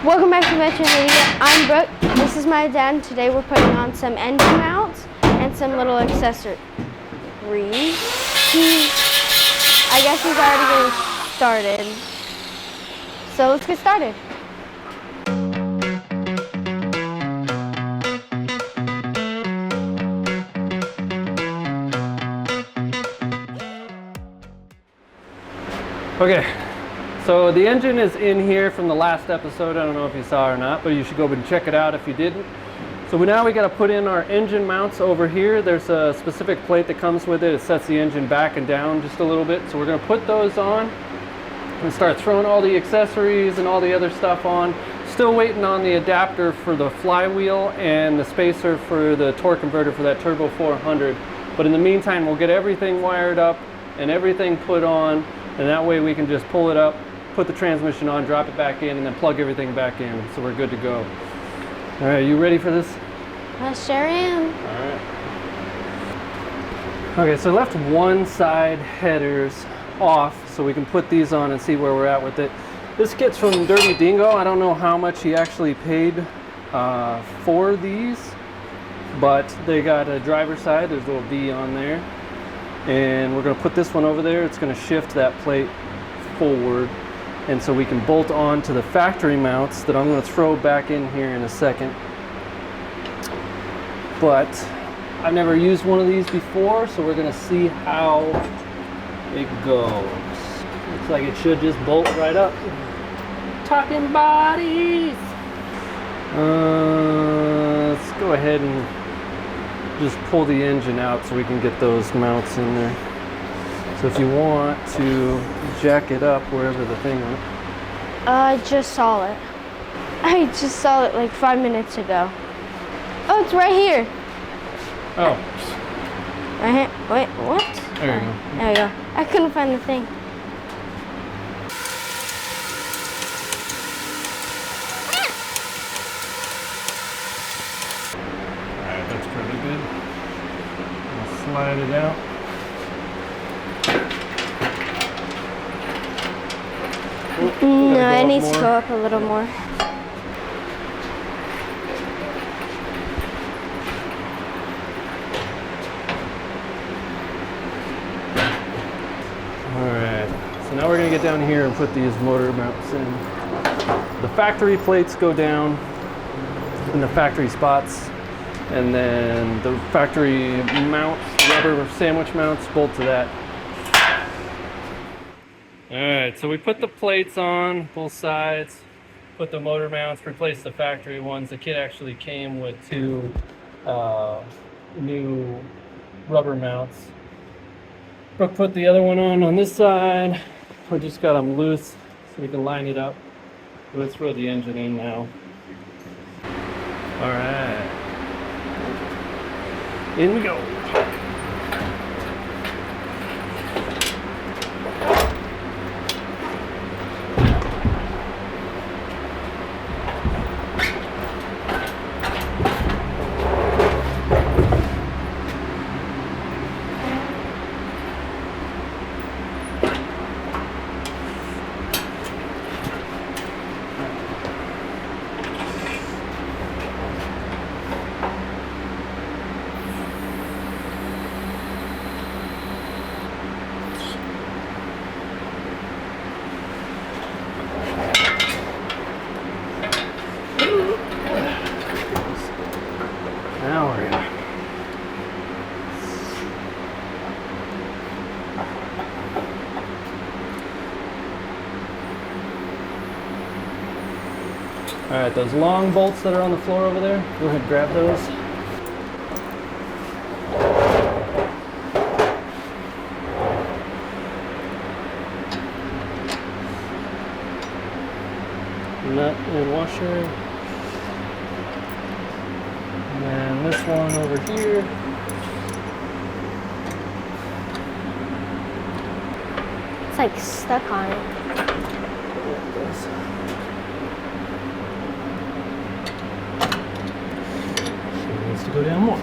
Welcome back to Veteran Media. I'm Brooke. This is my dad. Today we're putting on some engine mounts and some little accessories. I guess he's already getting started. So let's get started. Okay, so the engine is in here from the last episode. I don't know if you saw or not, but you should go and check it out if you didn't. So now we got to put in our engine mounts over here. There's a specific plate that comes with it. It sets the engine back and down just a little bit. So we're going to put those on and start throwing all the accessories and all the other stuff on. Still waiting on the adapter for the flywheel and the spacer for the torque converter for that Turbo 400. But in the meantime, we'll get everything wired up and everything put on. And that way we can just pull it up, put the transmission on, drop it back in, and then plug everything back in. So we're good to go. All right, you ready for this? I sure am. All right. Okay, so I left one side headers off so we can put these on and see where we're at with it. This kit's from Dirty Dingo. I don't know how much he actually paid for these, but they got a driver's side. There's a little V on there. And we're going to put this one over there. It's going to shift that plate forward, and so we can bolt on to the factory mounts that I'm going to throw back in here in a second. But I've never used one of these before, so we're going to see how it goes. Looks like it should just bolt right up. Talking bodies! Let's go ahead and just pull the engine out so we can get those mounts in there. So if you want to jack it up wherever the thing went. I just saw it. I just saw it like 5 minutes ago. Oh, it's right here. Oh. Right here. Wait, what? There you go. There we go. I couldn't find the thing. Alright, that's pretty good. I'll slide it out. No, it needs to go up a little more. Alright, so now we're going to get down here and put these motor mounts in. The factory plates go down in the factory spots, and then the factory mounts, rubber sandwich mounts, bolt to that. Alright, so we put the plates on both sides, put the motor mounts, replaced the factory ones. The kit actually came with two new rubber mounts. Brooke put the other one on this side. We just got them loose so we can line it up. Let's throw the engine in now. Alright. In we go. Now we're in. All right, those long bolts that are on the floor over there, go ahead and grab those. Nut and washer. And then this one over here. It's like stuck on it. It needs to go down more.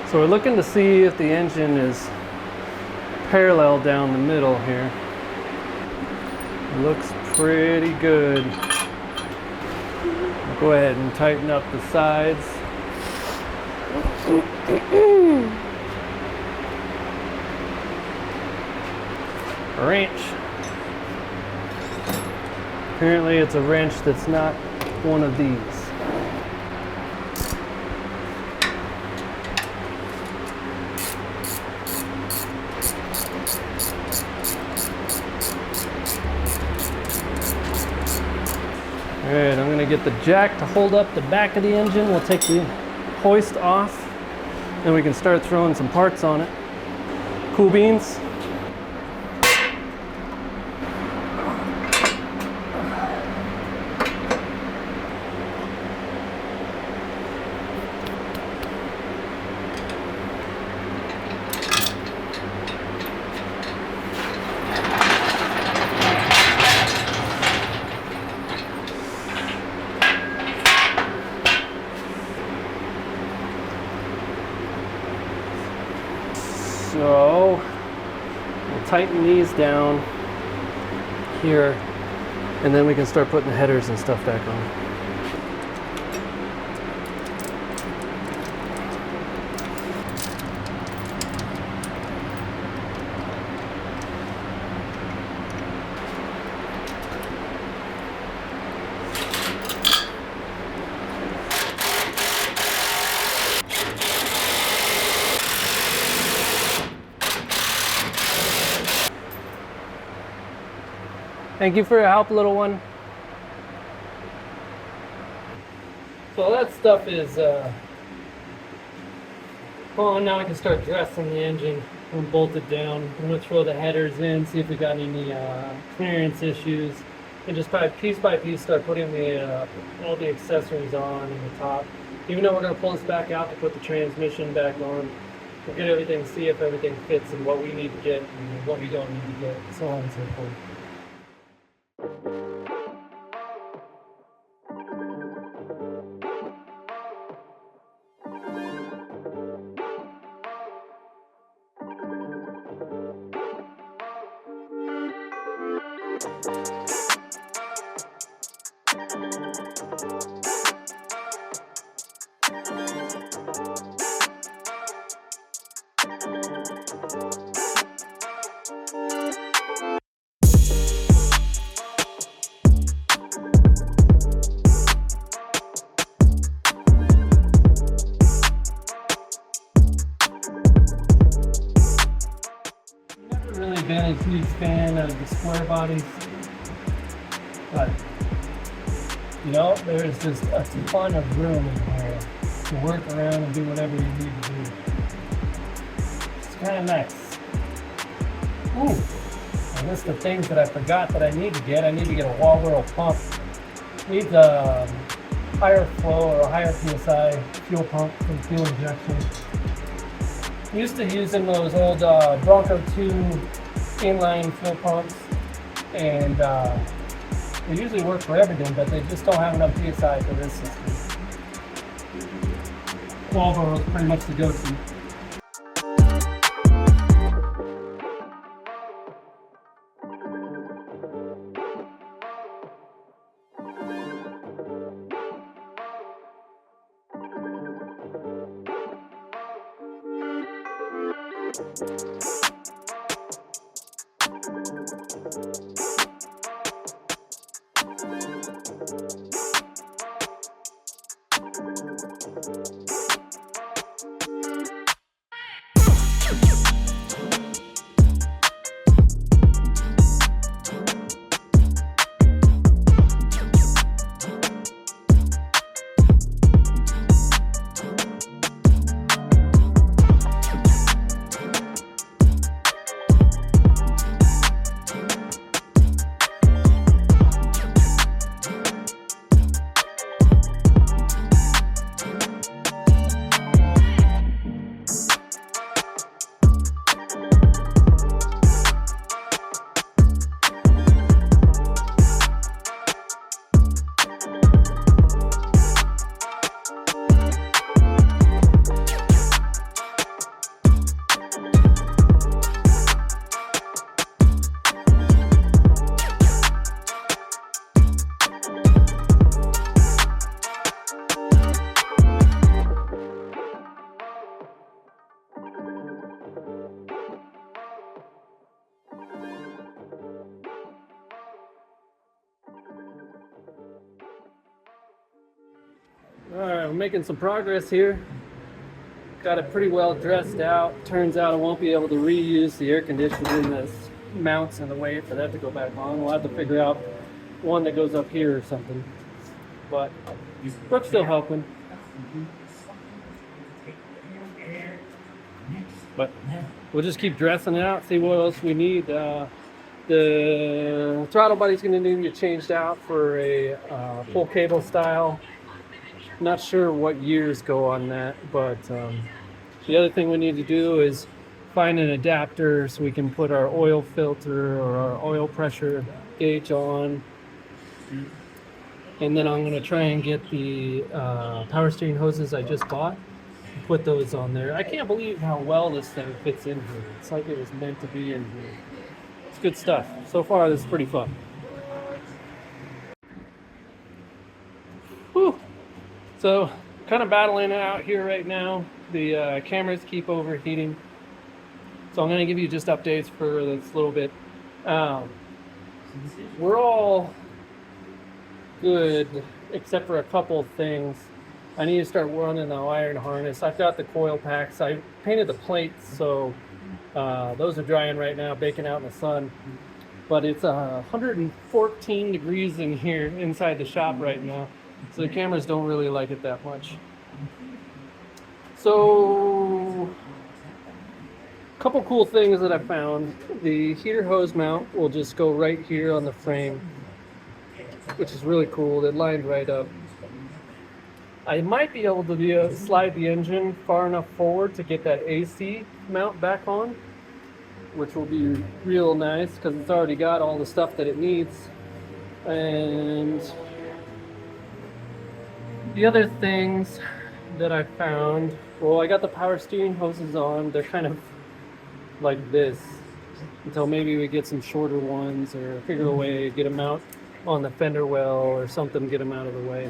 So we're looking to see if the engine is parallel down the middle here. It looks pretty good. I'll go ahead and tighten up the sides. Wrench. Apparently it's a wrench that's not one of these. Alright, I'm going to get the jack to hold up the back of the engine. We'll take the hoist off, and we can start throwing some parts on it. Cool beans. So we'll tighten these down here, and then we can start putting the headers and stuff back on. Thank you for your help, little one. So all that stuff is on. Now we can start dressing the engine and bolt it down. I'm going to throw the headers in, see if we got any clearance issues, and just piece by piece start putting all the accessories on in the top. Even though we're going to pull this back out to put the transmission back on, we'll get everything, see if everything fits and what we need to get and what we don't need to get, so on and so forth. Been a huge fan of the Squarebodies, but you know, there's just a ton of room in here to work around and do whatever you need to do. It's kind of nice. Ooh, a list of things that I forgot that I need to get. I need to get a wall whirl pump. Needs a higher flow or a higher PSI fuel pump for fuel injection. Used to using those old Bronco 2 inline fuel pumps, and they usually work for everything, but they just don't have enough PSI for this system. 12 is pretty much the go-to. we're making some progress here. Got it pretty well dressed out. Turns out I won't be able to reuse the air conditioner in the mounts and the way for that to go back on. We'll have to figure out one that goes up here or something. But Brooke's still helping. But we'll just keep dressing it out, see what else we need. The throttle body's going to need to get changed out for a full cable style. Not sure what years go on that, but the other thing we need to do is find an adapter so we can put our oil filter or our oil pressure gauge on. And then I'm going to try and get the power steering hoses I just bought. Put those on there. I can't believe how well this thing fits in here. It's like it was meant to be in here. It's good stuff. So far, this is pretty fun. Whew. So, kind of battling it out here right now. The cameras keep overheating. So I'm going to give you just updates for this little bit. We're all good, except for a couple things. I need to start running the iron harness. I've got the coil packs. I painted the plates, so those are drying right now, baking out in the sun. But it's 114 degrees in here inside the shop right now, so the cameras don't really like it that much. So, a couple cool things that I found. The heater hose mount will just go right here on the frame, which is really cool. It lined right up. I might be able to slide the engine far enough forward to get that AC mount back on, which will be real nice because it's already got all the stuff that it needs. And the other things that I found, well, I got the power steering hoses on. They're kind of like this until maybe we get some shorter ones or figure a way to get them out on the fender well or something, get them out of the way.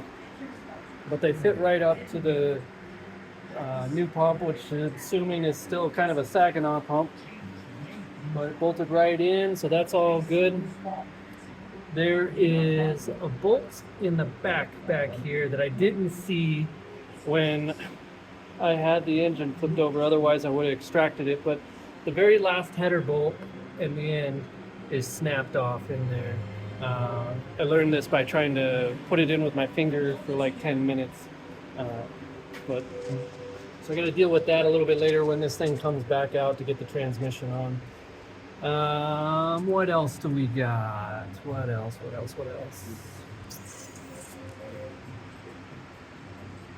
But they fit right up to the new pump, which assuming is still kind of a Saginaw pump, but it bolted right in, so that's all good. There is a bolt in the back here that I didn't see when I had the engine flipped over, otherwise I would have extracted it, but the very last header bolt in the end is snapped off in there. I learned this by trying to put it in with my finger for like 10 minutes. So I got to deal with that a little bit later when this thing comes back out to get the transmission on. What else do we got? What else?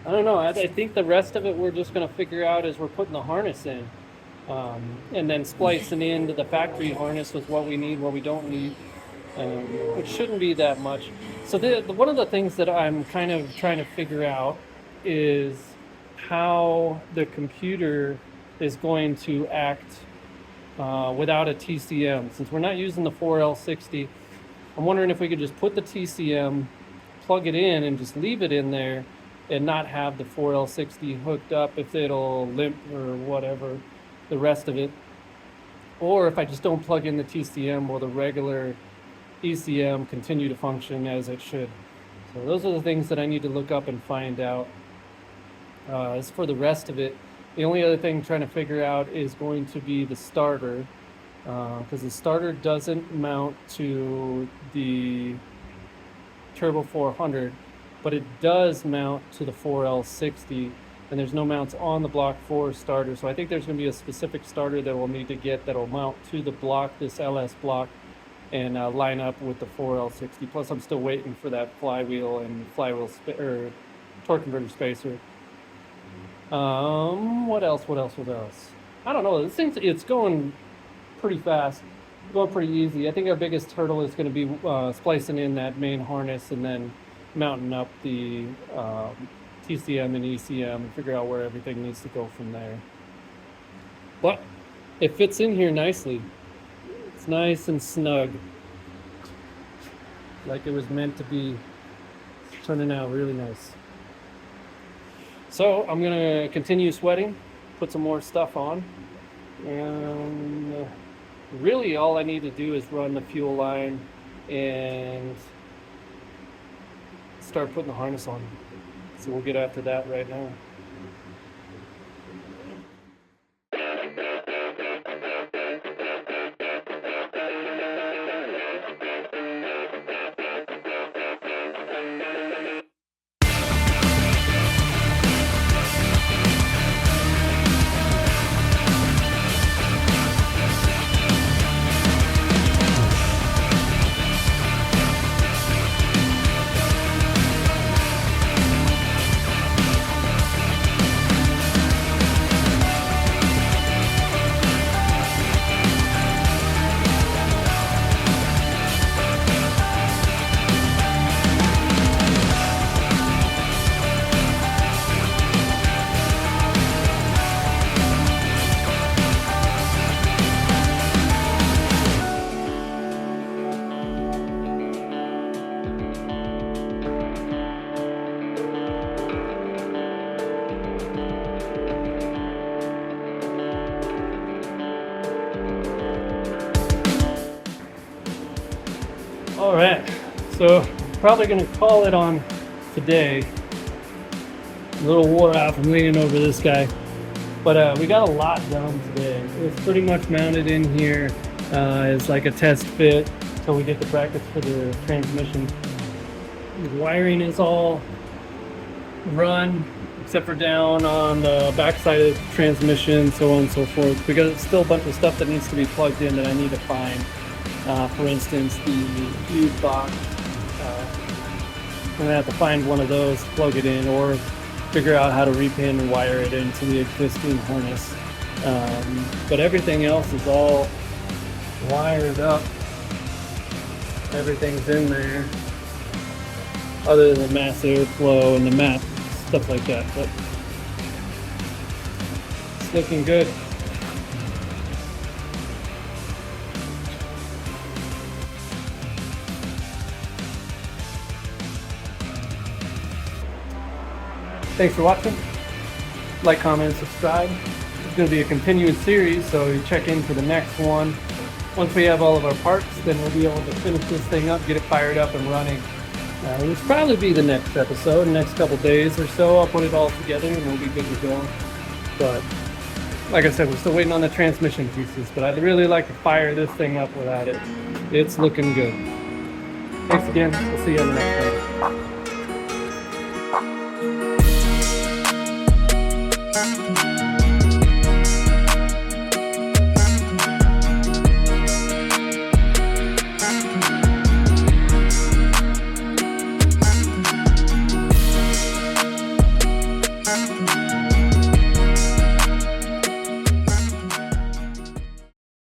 I don't know. I think the rest of it we're just going to figure out as we're putting the harness in. And then splicing into the factory harness with what we need, what we don't need. Which shouldn't be that much. So one of the things that I'm kind of trying to figure out is how the computer is going to act without a TCM. Since we're not using the 4L60, I'm wondering if we could just put the TCM, plug it in, and just leave it in there and not have the 4L60 hooked up, if it'll limp or whatever, the rest of it. Or if I just don't plug in the TCM, will the regular ECM continue to function as it should? So those are the things that I need to look up and find out. As for the rest of it, the only other thing I'm trying to figure out is going to be the starter, because the starter doesn't mount to the Turbo 400, but it does mount to the 4L60, and there's no mounts on the Block 4 starter. So I think there's going to be a specific starter that we'll need to get that'll mount to the block, this LS block, and line up with the 4L60. Plus, I'm still waiting for that flywheel and or torque converter spacer. What else? I don't know. This thing's it's going pretty fast, going pretty easy. I think our biggest hurdle is going to be splicing in that main harness and then mounting up the TCM and ECM and figure out where everything needs to go from there. But it fits in here nicely. It's nice and snug, like it was meant to be. It's turning out really nice. So I'm gonna continue sweating, put some more stuff on, and really all I need to do is run the fuel line and start putting the harness on. So we'll get after that right now. All right, so probably gonna call it on today. A little wore out from leaning over this guy, but we got a lot done today. It's pretty much mounted in here as like a test fit until we get the brackets for the transmission. The wiring is all run except for down on the backside of the transmission, so on and so forth. We got still a bunch of stuff that needs to be plugged in that I need to find. For instance, the fuse box. I'm gonna have to find one of those, plug it in, or figure out how to repin and wire it into the existing harness. But everything else is all wired up. Everything's in there, other than the mass airflow and the map, stuff like that. But it's looking good. Thanks for watching. Like, comment, subscribe. It's going to be a continuous series, so you check in for the next one. Once we have all of our parts, then we'll be able to finish this thing up, get it fired up and running. It'll probably be the next episode, the next couple days or so. I'll put it all together and we'll be good to go. But like I said, we're still waiting on the transmission pieces, but I'd really like to fire this thing up without it. It's looking good. Thanks again. We'll see you on the next one.